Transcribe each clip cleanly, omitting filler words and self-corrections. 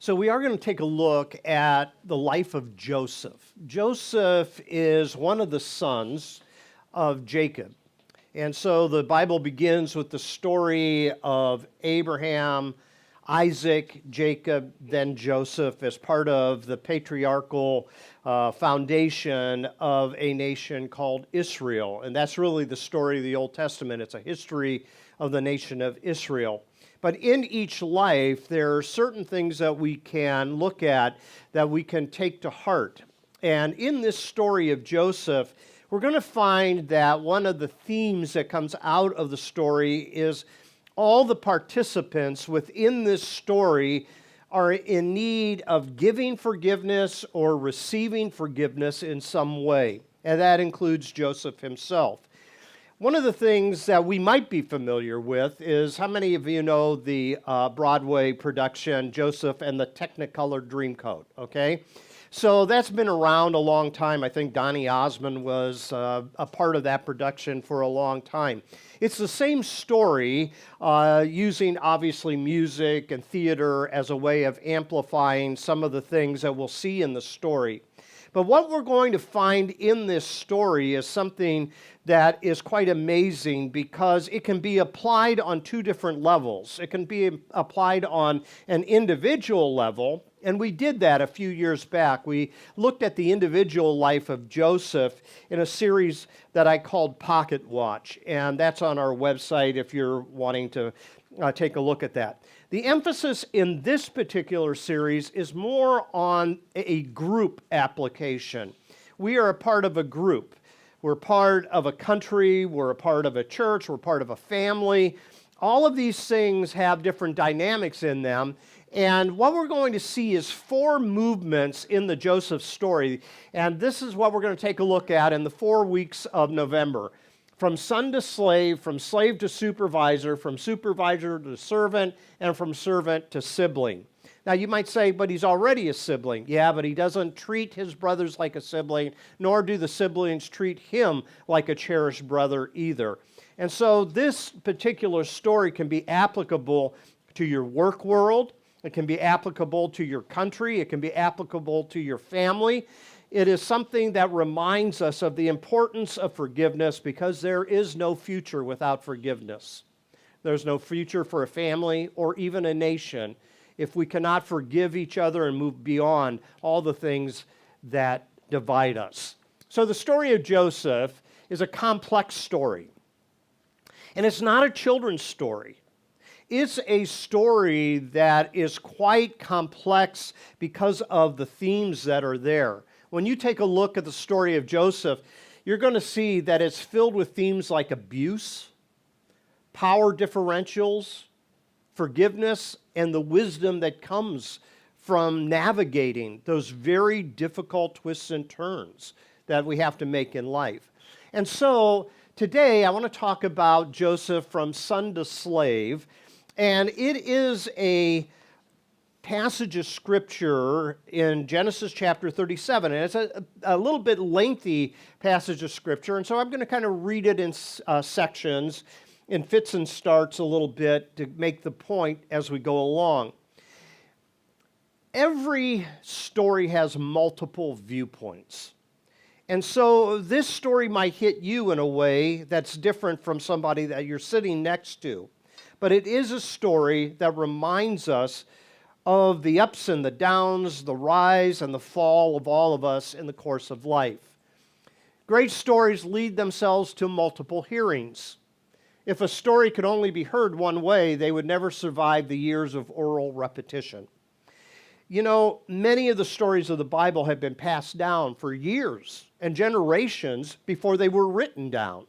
So we are going to take a look at the life of Joseph. Joseph is one of the sons of Jacob. And so the Bible begins with the story of Abraham, Isaac, Jacob, then Joseph as part of the patriarchal foundation of a nation called Israel. And that's really the story of the Old Testament. It's a history of the nation of Israel. But in each life, there are certain things that we can look at that we can take to heart. And in this story of Joseph, we're going to find that one of the themes that comes out of the story is all the participants within this story are in need of giving forgiveness or receiving forgiveness in some way. And that includes Joseph himself. One of the things that we might be familiar with is, how many of you know the Broadway production, Joseph and the Technicolor Dreamcoat, okay? So that's been around a long time. I think Donny Osmond was a part of that production for a long time. It's the same story, using obviously music and theater as a way of amplifying some of the things that we'll see in the story. But what we're going to find in this story is something that is quite amazing because it can be applied on two different levels. It can be applied on an individual level, and we did that a few years back. We looked at the individual life of Joseph in a series that I called Pocket Watch, and that's on our website if you're wanting to take a look at that. The emphasis in this particular series is more on a group application. We are a part of a group. We're part of a country, we're a part of a church, we're part of a family. All of these things have different dynamics in them. And what we're going to see is four movements in the Joseph story. And this is what we're going to take a look at in the 4 weeks of November. From son to slave, from slave to supervisor, from supervisor to servant, and from servant to sibling. Now you might say, but he's already a sibling. Yeah, but he doesn't treat his brothers like a sibling, nor do the siblings treat him like a cherished brother either. And so this particular story can be applicable to your work world. It can be applicable to your country. It can be applicable to your family. It is something that reminds us of the importance of forgiveness because there is no future without forgiveness. There's no future for a family or even a nation if we cannot forgive each other and move beyond all the things that divide us. So the story of Joseph is a complex story. And it's not a children's story. It's a story that is quite complex because of the themes that are there. When you take a look at the story of Joseph, you're going to see that it's filled with themes like abuse, power differentials, forgiveness, and the wisdom that comes from navigating those very difficult twists and turns that we have to make in life. And so today I want to talk about Joseph from son to slave, and it is a passage of Scripture in Genesis chapter 37, and it's a little bit lengthy passage of Scripture, and so I'm going to kind of read it in sections, in fits and starts a little bit to make the point as we go along. Every story has multiple viewpoints, and so this story might hit you in a way that's different from somebody that you're sitting next to, but it is a story that reminds us of the ups and the downs, the rise and the fall of all of us in the course of life. Great stories lead themselves to multiple hearings. If a story could only be heard one way, they would never survive the years of oral repetition. You know, many of the stories of the Bible have been passed down for years and generations before they were written down.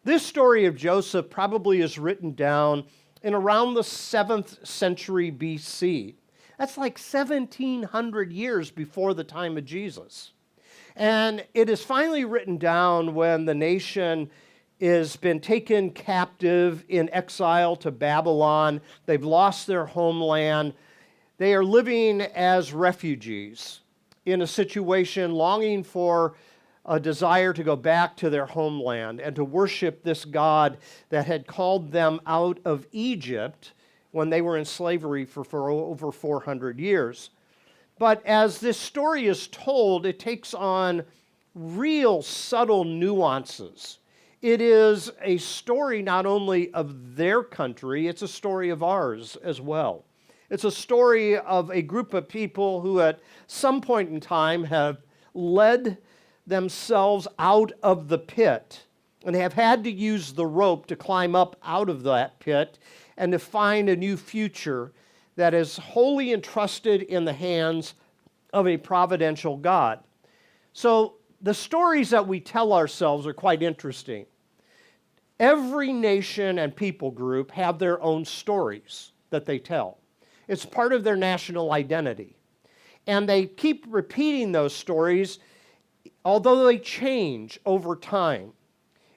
This story of Joseph probably is written down in around the 7th century BC. That's like 1,700 years before the time of Jesus. And it is finally written down when the nation has been taken captive in exile to Babylon. They've lost their homeland. They are living as refugees in a situation longing for a desire to go back to their homeland and to worship this God that had called them out of Egypt when they were in slavery for over 400 years. But as this story is told, it takes on real subtle nuances. It is a story not only of their country, it's a story of ours as well. It's a story of a group of people who at some point in time have led themselves out of the pit and have had to use the rope to climb up out of that pit and to find a new future that is wholly entrusted in the hands of a providential God. So the stories that we tell ourselves are quite interesting. Every nation and people group have their own stories that they tell. It's part of their national identity. And they keep repeating those stories, although they change over time.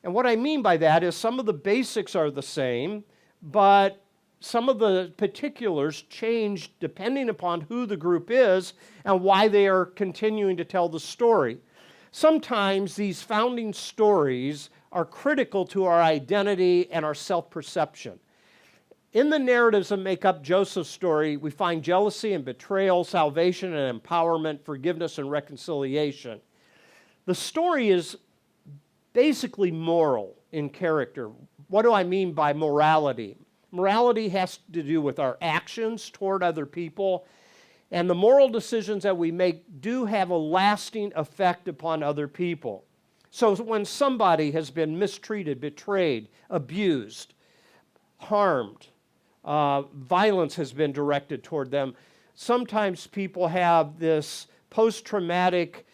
And what I mean by that is some of the basics are the same, but some of the particulars change depending upon who the group is and why they are continuing to tell the story. Sometimes these founding stories are critical to our identity and our self-perception. In the narratives that make up Joseph's story, we find jealousy and betrayal, salvation and empowerment, forgiveness and reconciliation. The story is basically moral in character. What do I mean by morality? Morality has to do with our actions toward other people, and the moral decisions that we make do have a lasting effect upon other people. So when somebody has been mistreated, betrayed, abused, harmed, violence has been directed toward them, sometimes people have this post-traumatic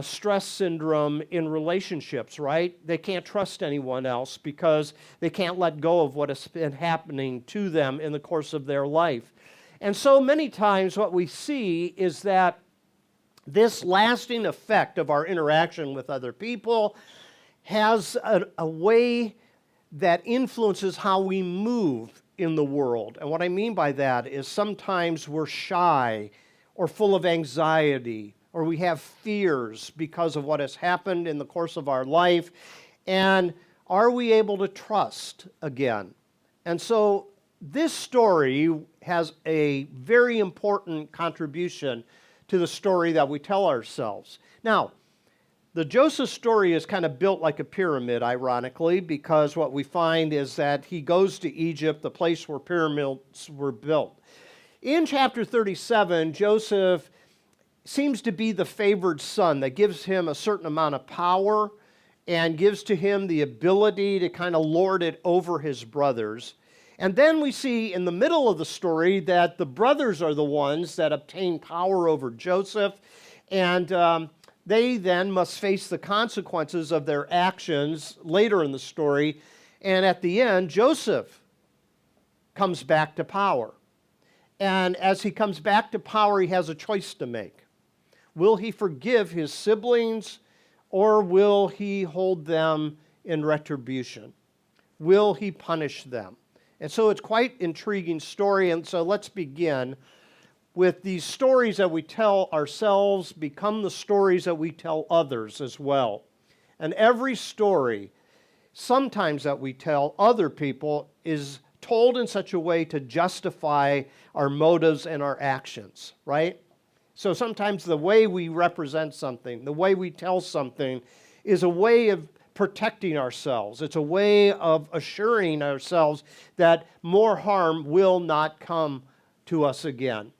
stress syndrome in relationships, right? They can't trust anyone else because they can't let go of what has been happening to them in the course of their life. And so many times what we see is that this lasting effect of our interaction with other people has a way that influences how we move in the world. And what I mean by that is sometimes we're shy or full of anxiety, or we have fears because of what has happened in the course of our life. And are we able to trust again? And so this story has a very important contribution to the story that we tell ourselves. Now, the Joseph story is kind of built like a pyramid, ironically, because what we find is that he goes to Egypt, the place where pyramids were built. In chapter 37, Joseph seems to be the favored son that gives him a certain amount of power and gives to him the ability to kind of lord it over his brothers. And then we see in the middle of the story that the brothers are the ones that obtain power over Joseph, and they then must face the consequences of their actions later in the story. And at the end, Joseph comes back to power. And as he comes back to power, he has a choice to make. Will he forgive his siblings, or will he hold them in retribution? Will he punish them? And so it's quite an intriguing story, and so let's begin with these stories that we tell ourselves become the stories that we tell others as well. And every story, sometimes that we tell other people, is told in such a way to justify our motives and our actions, right? So sometimes the way we represent something, the way we tell something, is a way of protecting ourselves. It's a way of assuring ourselves that more harm will not come to us again.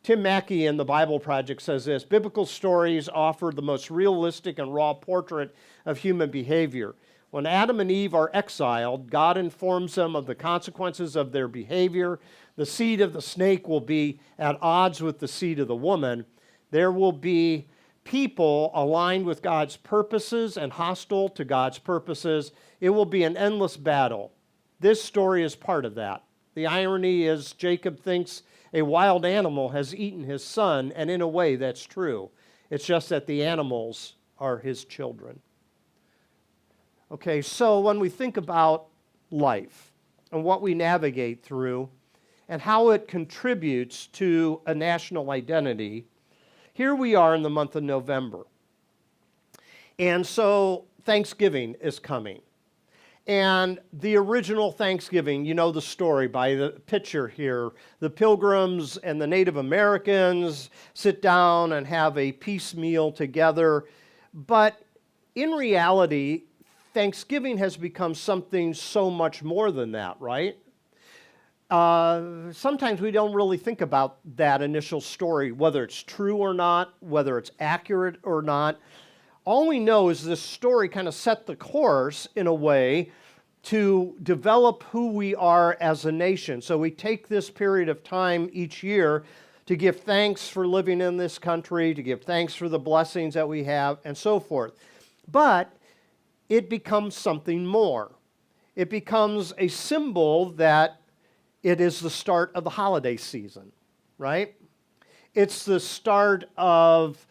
Tim Mackey in the Bible Project says this: biblical stories offer the most realistic and raw portrait of human behavior. When Adam and Eve are exiled, God informs them of the consequences of their behavior. The seed of the snake will be at odds with the seed of the woman. There will be people aligned with God's purposes and hostile to God's purposes. It will be an endless battle. This story is part of that. The irony is Jacob thinks a wild animal has eaten his son, and in a way that's true. It's just that the animals are his children. Okay, so when we think about life and what we navigate through and how it contributes to a national identity, here we are in the month of November. And so Thanksgiving is coming. And the original Thanksgiving, you know the story by the picture here. The Pilgrims and the Native Americans sit down and have a peace meal together. But in reality, Thanksgiving has become something so much more than that, right? Sometimes we don't really think about that initial story, whether it's true or not, whether it's accurate or not. All we know is this story kind of set the course in a way to develop who we are as a nation. So we take this period of time each year to give thanks for living in this country, to give thanks for the blessings that we have, and so forth. But it becomes something more. It becomes a symbol that it is the start of the holiday season, right? It's the start of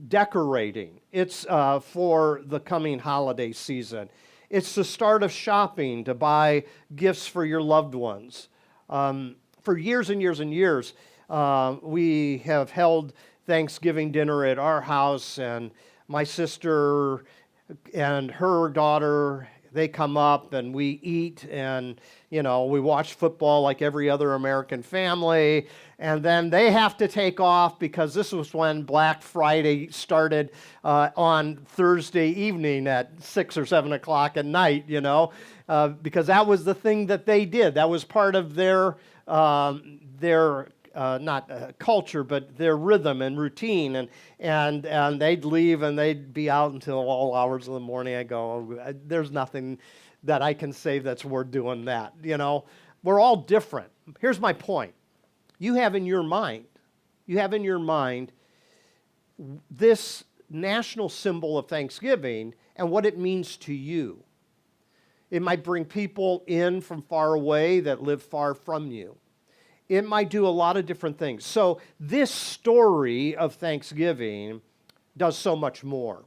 decorating. It's for the coming holiday season. It's the start of shopping to buy gifts for your loved ones. For years and years and years, we have held Thanksgiving dinner at our house, and my sister and her daughter, they come up and we eat, and we watch football like every other American family, and then they have to take off because this was when Black Friday started on Thursday evening at 6 or 7 o'clock at night, because that was the thing that they did. That was part of their not culture, but their rhythm and routine, and they'd leave and they'd be out until all hours of the morning. I go, there's nothing that I can say that's worth doing that. We're all different. Here's my point. You have in your mind this national symbol of Thanksgiving and what it means to you. It might bring people in from far away that live far from you. It might do a lot of different things. So this story of Thanksgiving does so much more.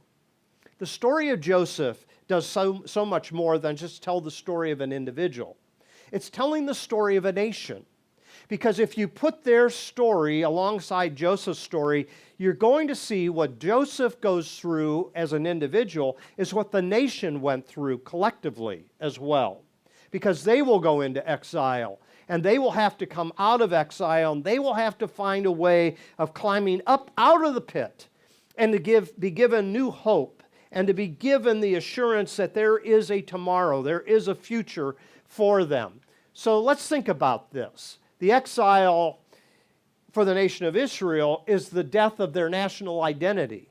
The story of Joseph does so much more than just tell the story of an individual. It's telling the story of a nation. Because if you put their story alongside Joseph's story, you're going to see what Joseph goes through as an individual is what the nation went through collectively as well. Because they will go into exile, and they will have to come out of exile, and they will have to find a way of climbing up out of the pit and to be given new hope and to be given the assurance that there is a tomorrow, there is a future for them. So let's think about this. The exile for the nation of Israel is the death of their national identity.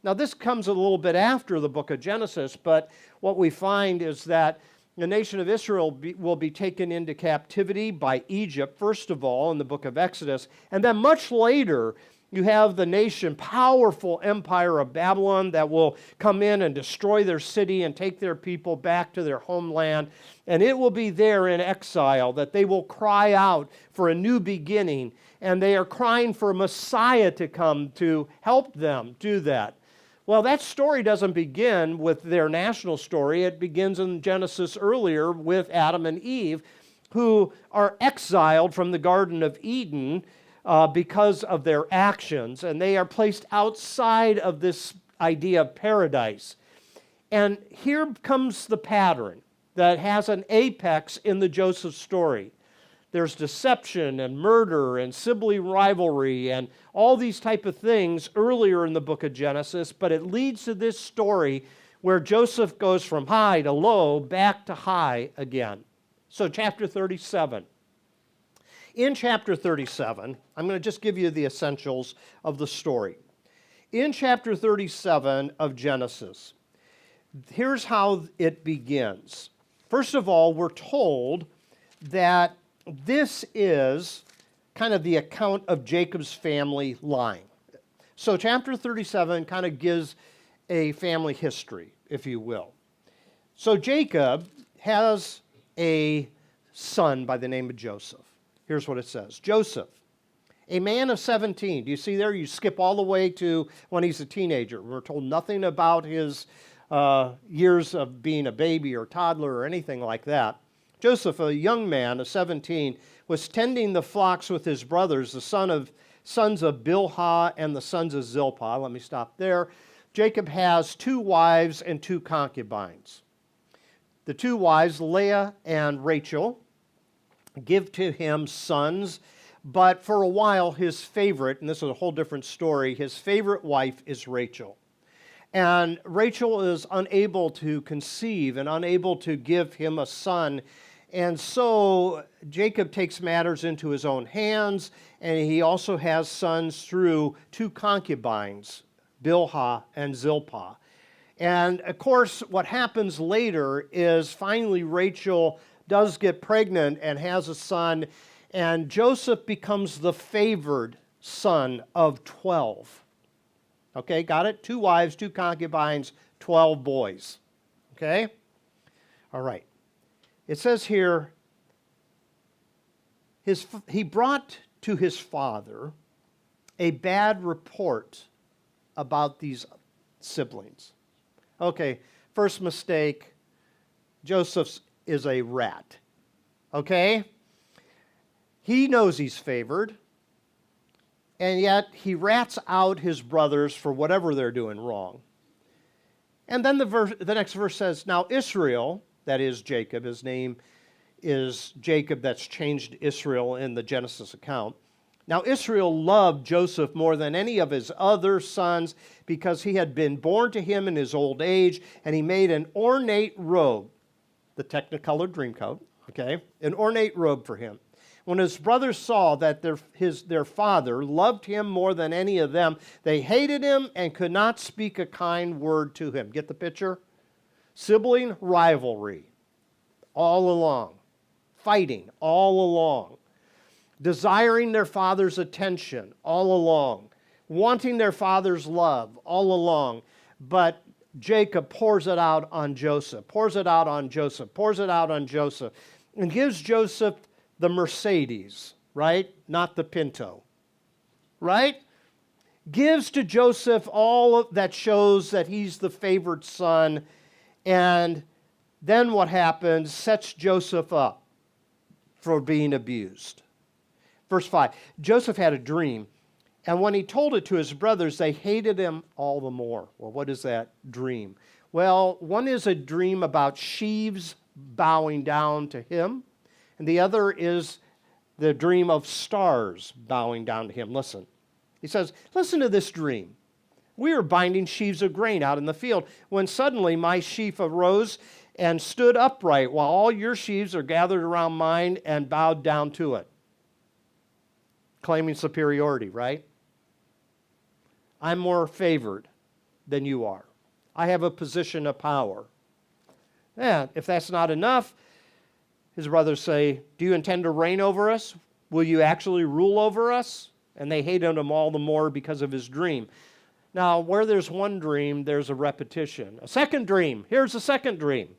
Now, this comes a little bit after the book of Genesis, but what we find is that the nation of Israel will be taken into captivity by Egypt, first of all, in the book of Exodus, and then much later, you have the nation, powerful empire of Babylon that will come in and destroy their city and take their people back to their homeland. And it will be there in exile that they will cry out for a new beginning. And they are crying for a Messiah to come to help them do that. Well, that story doesn't begin with their national story. It begins in Genesis earlier with Adam and Eve, who are exiled from the Garden of Eden because of their actions, and they are placed outside of this idea of paradise. And here comes the pattern that has an apex in the Joseph story. There's deception and murder and sibling rivalry and all these type of things earlier in the book of Genesis, but it leads to this story where Joseph goes from high to low, back to high again. So chapter 37. In chapter 37, I'm going to just give you the essentials of the story. In chapter 37 of Genesis, here's how it begins. First of all, we're told that this is kind of the account of Jacob's family line. So chapter 37 kind of gives a family history, if you will. So Jacob has a son by the name of Joseph. Here's what it says. Joseph, a man of 17. Do you see there? You skip all the way to when he's a teenager. We're told nothing about his years of being a baby or toddler or anything like that. Joseph, a young man of 17, was tending the flocks with his brothers, the sons of Bilhah and the sons of Zilpah. Let me stop there. Jacob has 2 wives and 2 concubines. The two wives, Leah and Rachel, give to him sons, but for a while his favorite, and this is a whole different story, his favorite wife is Rachel. And Rachel is unable to conceive and unable to give him a son. And so Jacob takes matters into his own hands, and he also has sons through two concubines, Bilhah and Zilpah. And of course, what happens later is finally Rachel does get pregnant and has a son, and Joseph becomes the favored son of 12. Okay, got it? 2 wives, 2 concubines, 12 boys. Okay? All right. It says here, he brought to his father a bad report about these siblings. Okay, first mistake, Joseph is a rat. Okay? He knows he's favored, and yet he rats out his brothers for whatever they're doing wrong. And then the next verse says, now Israel, that is Jacob, his name is Jacob, that's changed Israel in the Genesis account. Now Israel loved Joseph more than any of his other sons because he had been born to him in his old age, and he made an ornate robe, the Technicolor Dreamcoat, okay, an ornate robe for him. When his brothers saw that their father loved him more than any of them, they hated him and could not speak a kind word to him. Get the picture? Sibling rivalry all along, fighting all along, desiring their father's attention all along, wanting their father's love all along. But Jacob pours it out on Joseph, pours it out on Joseph, pours it out on Joseph, and gives Joseph the Mercedes, right? Not the Pinto, right? Gives to Joseph all that shows that he's the favored son, and then what happens? Sets Joseph up for being abused. Verse 5, Joseph had a dream, and when he told it to his brothers, they hated him all the more. Well, what is that dream? Well, one is a dream about sheaves bowing down to him, and the other is the dream of stars bowing down to him. Listen. He says, listen to this dream. We were binding sheaves of grain out in the field when suddenly my sheaf arose and stood upright while all your sheaves are gathered around mine and bowed down to it. Claiming superiority, right? I'm more favored than you are. I have a position of power. Yeah, if that's not enough, his brothers say, do you intend to reign over us? Will you actually rule over us? And they hated him all the more because of his dream. Now, where there's one dream, there's a repetition. A second dream. Here's a second dream.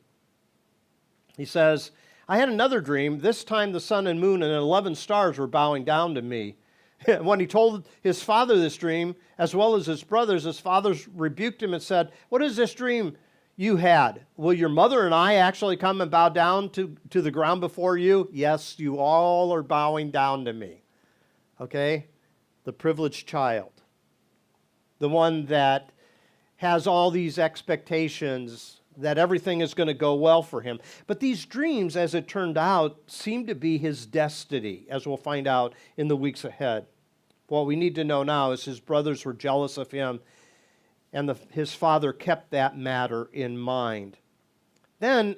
He says, I had another dream. This time the sun and moon and 11 stars were bowing down to me. When he told his father this dream, as well as his brothers, his fathers rebuked him and said, what is this dream you had? Will your mother and I actually come and bow down to the ground before you? Yes, you all are bowing down to me. Okay? The privileged child. The one that has all these expectations that everything is going to go well for him. But these dreams, as it turned out, seemed to be his destiny, as we'll find out in the weeks ahead. What we need to know now is his brothers were jealous of him, and his father kept that matter in mind. Then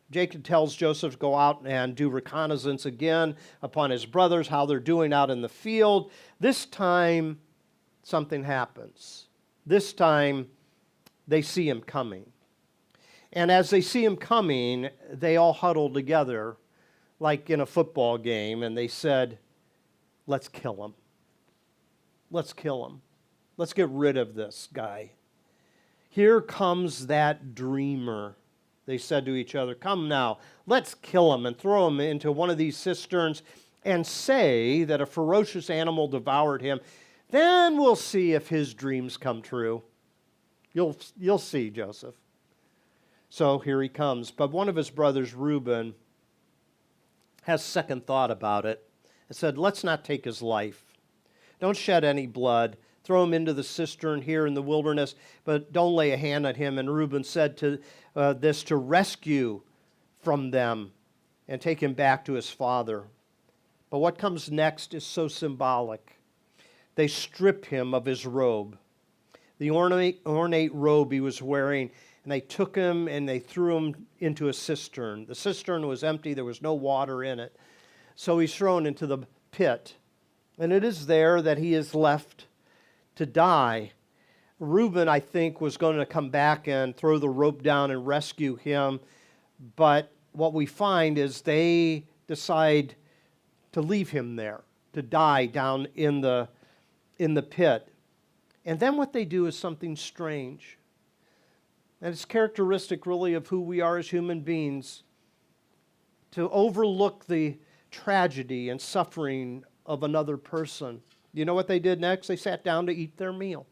Jacob tells Joseph to go out and do reconnaissance again upon his brothers, how they're doing out in the field. This time, something happens. This time, they see him coming. And as they see him coming, they all huddle together like in a football game, and they said, let's kill him. Let's kill him. Let's get rid of this guy. Here comes that dreamer. They said to each other, come now, let's kill him and throw him into one of these cisterns and say that a ferocious animal devoured him. Then we'll see if his dreams come true. You'll see, Joseph. So here he comes. But one of his brothers, Reuben, has second thought about it and said, let's not take his life. Don't shed any blood. Throw him into the cistern here in the wilderness, but don't lay a hand on him. And Reuben said to rescue from them and take him back to his father. But what comes next is so symbolic. They strip him of his robe, the ornate robe he was wearing, and they took him and they threw him into a cistern. The cistern was empty, there was no water in it. So he's thrown into the pit. And it is there that he is left to die. Reuben, I think, was going to come back and throw the rope down and rescue him. But what we find is they decide to leave him there, to die down in the pit. And then what they do is something strange. And it's characteristic really of who we are as human beings, to overlook the tragedy and suffering of another person. You know what they did next? They sat down to eat their meal.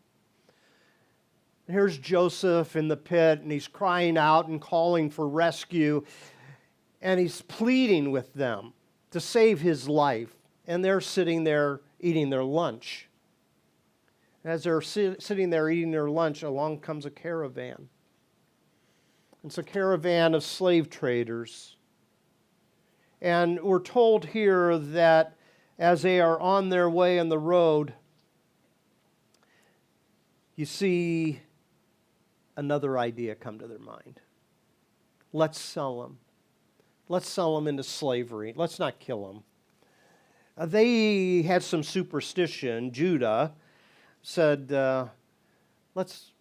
And here's Joseph in the pit, and he's crying out and calling for rescue, and he's pleading with them to save his life. And they're sitting there eating their lunch. As they're sitting there eating their lunch, along comes a caravan. It's a caravan of slave traders. And we're told here that as they are on their way on the road, you see another idea come to their mind. Let's sell them. Let's sell them into slavery. Let's not kill them. They had some superstition. Judah said, let's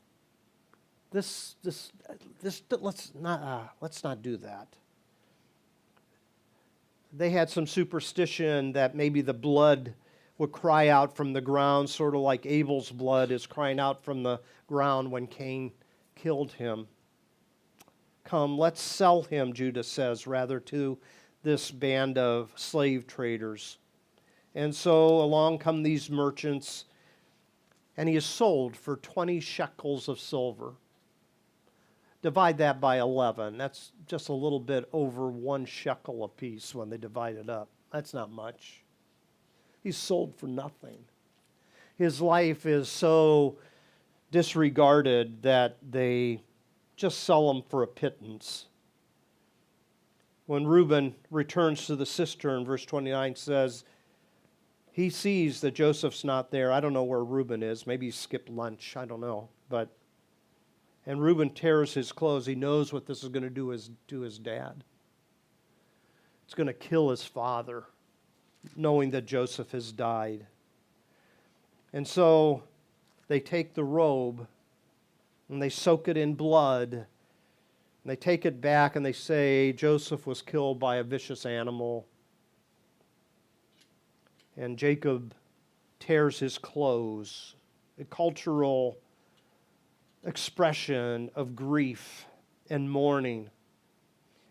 not do that. They had some superstition that maybe the blood would cry out from the ground, sort of like Abel's blood is crying out from the ground when Cain killed him. Come, let's sell him, Judah says, rather to this band of slave traders. And so along come these merchants, and he is sold for 20 shekels of silver. Divide that by 11. That's just a little bit over 1 shekel apiece when they divide it up. That's not much. He's sold for nothing. His life is so disregarded that they just sell him for a pittance. When Reuben returns to the cistern, verse 29 says, he sees that Joseph's not there. I don't know where Reuben is. Maybe he skipped lunch. I don't know. And Reuben tears his clothes. He knows what this is going to do to his dad. It's going to kill his father, knowing that Joseph has died. And so they take the robe and they soak it in blood. And they take it back and they say Joseph was killed by a vicious animal. And Jacob tears his clothes, a cultural expression of grief and mourning.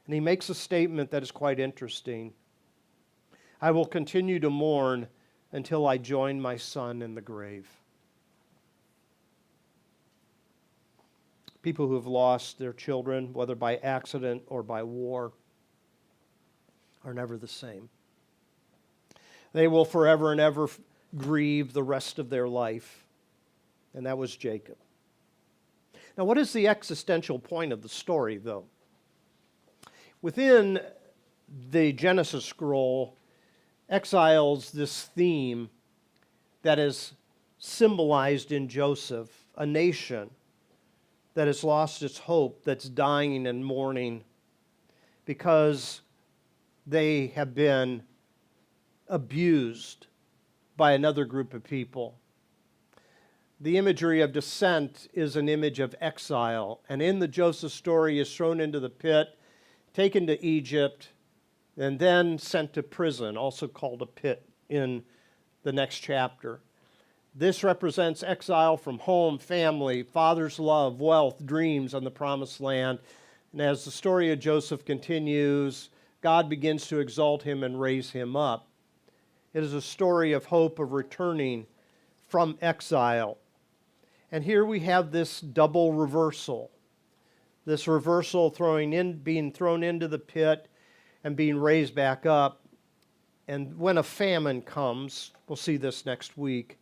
And he makes a statement that is quite interesting. I will continue to mourn until I join my son in the grave. People who have lost their children, whether by accident or by war, are never the same. They will forever and ever grieve the rest of their life. And that was Jacob. Now, what is the existential point of the story, though? Within the Genesis scroll, exiles this theme that is symbolized in Joseph, a nation that has lost its hope, that's dying and mourning because they have been abused by another group of people. The imagery of descent is an image of exile, and in the Joseph story he is thrown into the pit, taken to Egypt, and then sent to prison, also called a pit in the next chapter. This represents exile from home, family, father's love, wealth, dreams on the promised land. And as the story of Joseph continues, God begins to exalt him and raise him up. It is a story of hope of returning from exile. And here we have this double reversal. This reversal being thrown into the pit and being raised back up. And when a famine comes, we'll see this next week,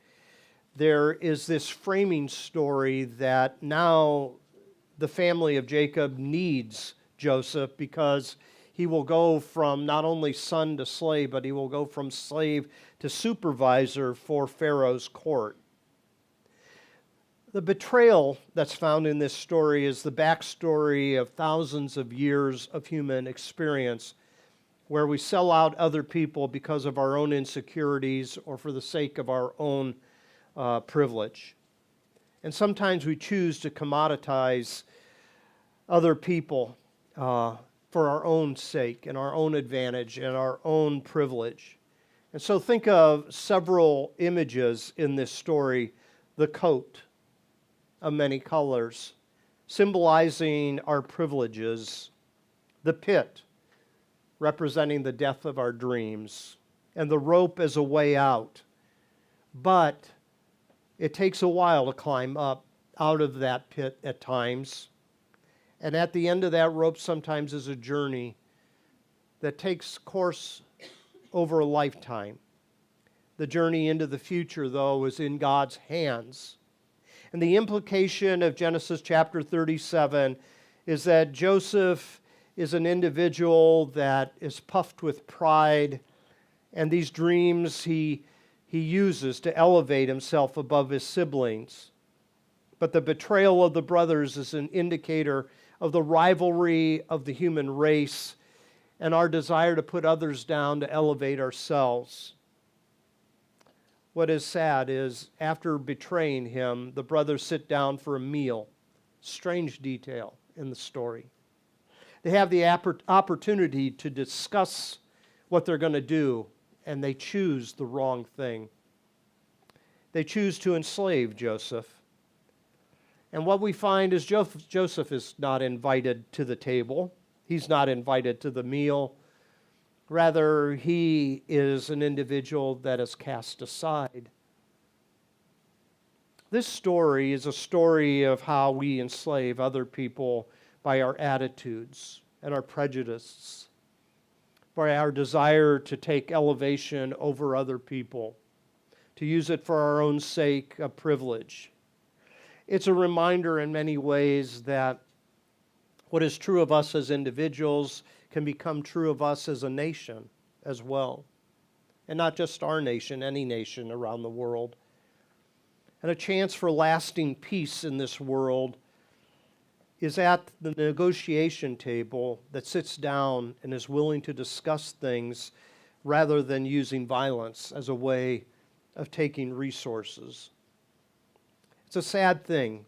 there is this framing story that now the family of Jacob needs Joseph because he will go from not only son to slave, but he will go from slave to supervisor for Pharaoh's court. The betrayal that's found in this story is the backstory of thousands of years of human experience where we sell out other people because of our own insecurities or for the sake of our own privilege. And sometimes we choose to commoditize other people for our own sake and our own advantage and our own privilege. And so think of several images in this story. The coat of many colors, symbolizing our privileges. The pit, representing the death of our dreams. And the rope as a way out. But it takes a while to climb up out of that pit at times. And at the end of that rope sometimes is a journey that takes course over a lifetime. The journey into the future, though, is in God's hands. And the implication of Genesis chapter 37 is that Joseph is an individual that is puffed with pride, and these dreams he uses to elevate himself above his siblings. But the betrayal of the brothers is an indicator of the rivalry of the human race and our desire to put others down to elevate ourselves. What is sad is after betraying him, the brothers sit down for a meal. Strange detail in the story. They have the opportunity to discuss what they're going to do, and they choose the wrong thing. They choose to enslave Joseph. And what we find is Joseph is not invited to the table. He's not invited to the meal. Rather, he is an individual that is cast aside. This story is a story of how we enslave other people by our attitudes and our prejudices, by our desire to take elevation over other people, to use it for our own sake of privilege. It's a reminder in many ways that what is true of us as individuals can become true of us as a nation as well. And not just our nation, any nation around the world. And a chance for lasting peace in this world is at the negotiation table that sits down and is willing to discuss things rather than using violence as a way of taking resources. It's a sad thing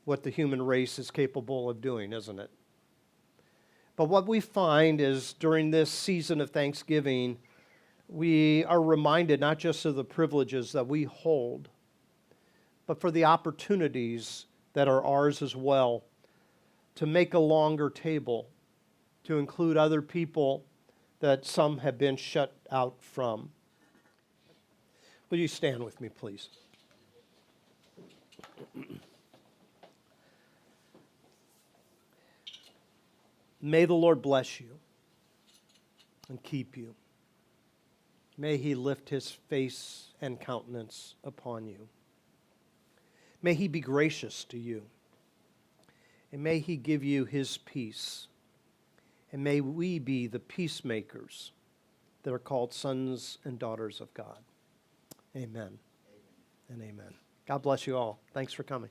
what the human race is capable of doing, isn't it? But what we find is during this season of Thanksgiving, we are reminded not just of the privileges that we hold, but for the opportunities that are ours as well to make a longer table, to include other people that some have been shut out from. Will you stand with me, please? May the Lord bless you and keep you. May he lift his face and countenance upon you. May he be gracious to you. And may he give you his peace. And may we be the peacemakers that are called sons and daughters of God. Amen and amen. God bless you all. Thanks for coming.